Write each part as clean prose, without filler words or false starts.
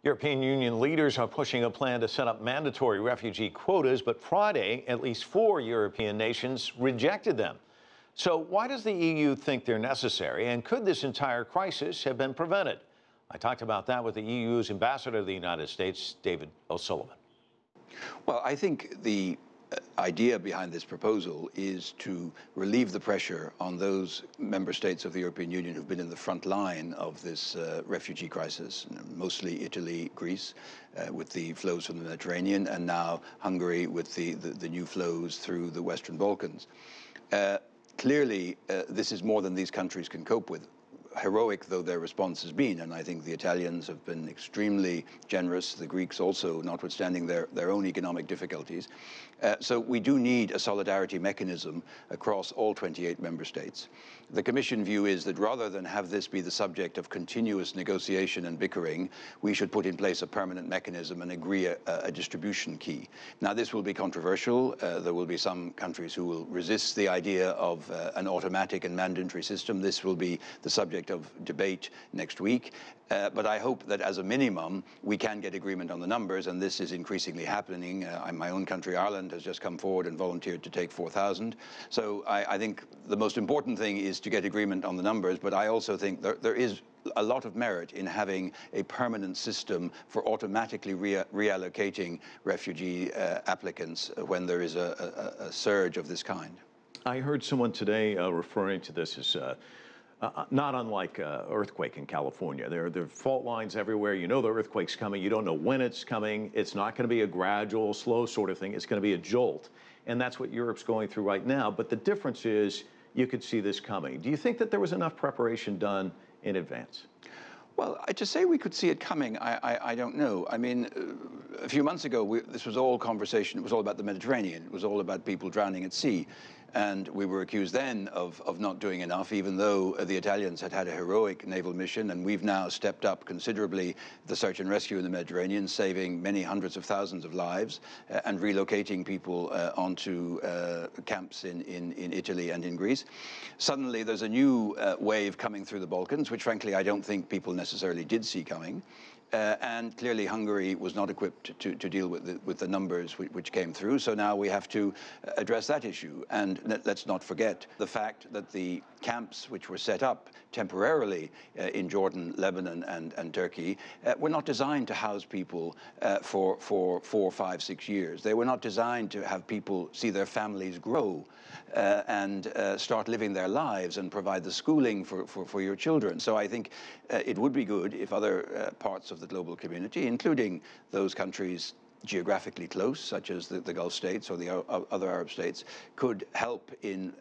European Union leaders are pushing a plan to set up mandatory refugee quotas, but Friday, at least 4 European nations rejected them. So why does the EU think they're necessary, and could this entire crisis have been prevented? I talked about that with the EU's ambassador to the United States, David O'Sullivan. Well, I think the idea behind this proposal is to relieve the pressure on those member states of the European Union who've been in the front line of this refugee crisis, mostly Italy, Greece, with the flows from the Mediterranean, and now Hungary with the new flows through the Western Balkans. Clearly, this is more than these countries can cope with, heroic though their response has been, and I think the Italians have been extremely generous, the Greeks also, notwithstanding their own economic difficulties. So we do need a solidarity mechanism across all 28 member states. The Commission view is that rather than have this be the subject of continuous negotiation and bickering, we should put in place a permanent mechanism and agree a distribution key. Now, this will be controversial. There will be some countries who will resist the idea of an automatic and mandatory system. This will be the subject of debate next week. But I hope that as a minimum, we can get agreement on the numbers, and this is increasingly happening. My own country, Ireland, has just come forward and volunteered to take 4,000. So I think the most important thing is to get agreement on the numbers, but I also think there is a lot of merit in having a permanent system for automatically reallocating refugee applicants when there is a surge of this kind. I heard someone today referring to this as not unlike an earthquake in California. There are fault lines everywhere. You know the earthquake's coming. You don't know when it's coming. It's not going to be a gradual, slow sort of thing. It's going to be a jolt. And that's what Europe's going through right now. But the difference is you could see this coming. Do you think that there was enough preparation done in advance? Well, to say we could see it coming, I don't know. I mean, a few months ago, this was all conversation. It was all about the Mediterranean. It was all about people drowning at sea. And we were accused then of not doing enough, even though the Italians had had a heroic naval mission, and we've now stepped up considerably the search and rescue in the Mediterranean, saving many hundreds of thousands of lives and relocating people onto camps in Italy and in Greece. Suddenly, there's a new wave coming through the Balkans, which frankly I don't think people necessarily did see coming. And clearly Hungary was not equipped to deal with the numbers which came through. So now we have to address that issue. And let's not forget the fact that the camps which were set up temporarily in Jordan, Lebanon, and Turkey were not designed to house people for 4, 5, 6 years. They were not designed to have people see their families grow and start living their lives and provide the schooling for your children. So I think it would be good if other parts of the global community, including those countries geographically close, such as the Gulf states or the other Arab states, could help in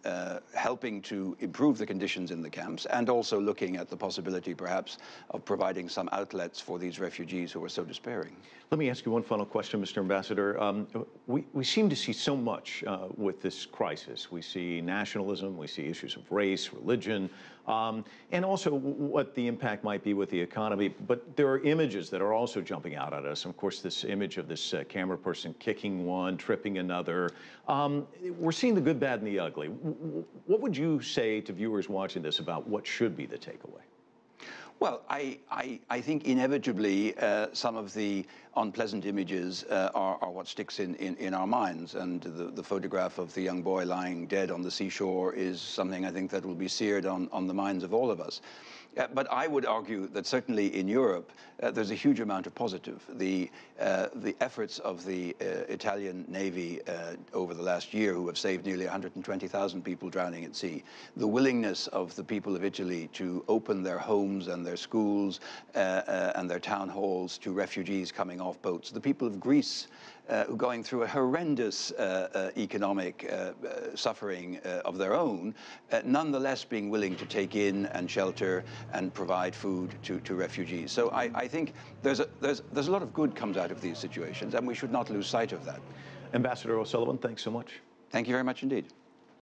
helping to improve the conditions in the camps, and also looking at the possibility, perhaps, of providing some outlets for these refugees who are so despairing. Let me ask you one final question, Mr. Ambassador. We seem to see so much with this crisis. We see nationalism, we see issues of race, religion, and also what the impact might be with the economy. But there are images that are also jumping out at us. Of course, this image of this camera person kicking one, tripping another. We're seeing the good, bad, and the ugly. What would you say to viewers watching this about what should be the takeaway? Well, I think inevitably some of the unpleasant images are what sticks in our minds, and the photograph of the young boy lying dead on the seashore is something I think that will be seared on the minds of all of us. But I would argue that certainly in Europe, there's a huge amount of positive. The efforts of the Italian Navy over the last year, who have saved nearly 120,000 people drowning at sea, the willingness of the people of Italy to open their homes and their schools and their town halls to refugees coming off boats, the people of Greece going through a horrendous economic suffering of their own, nonetheless being willing to take in and shelter and provide food to refugees. So I think there's a lot of good comes out of these situations, and we should not lose sight of that. Ambassador O'Sullivan, thanks so much. Thank you very much indeed.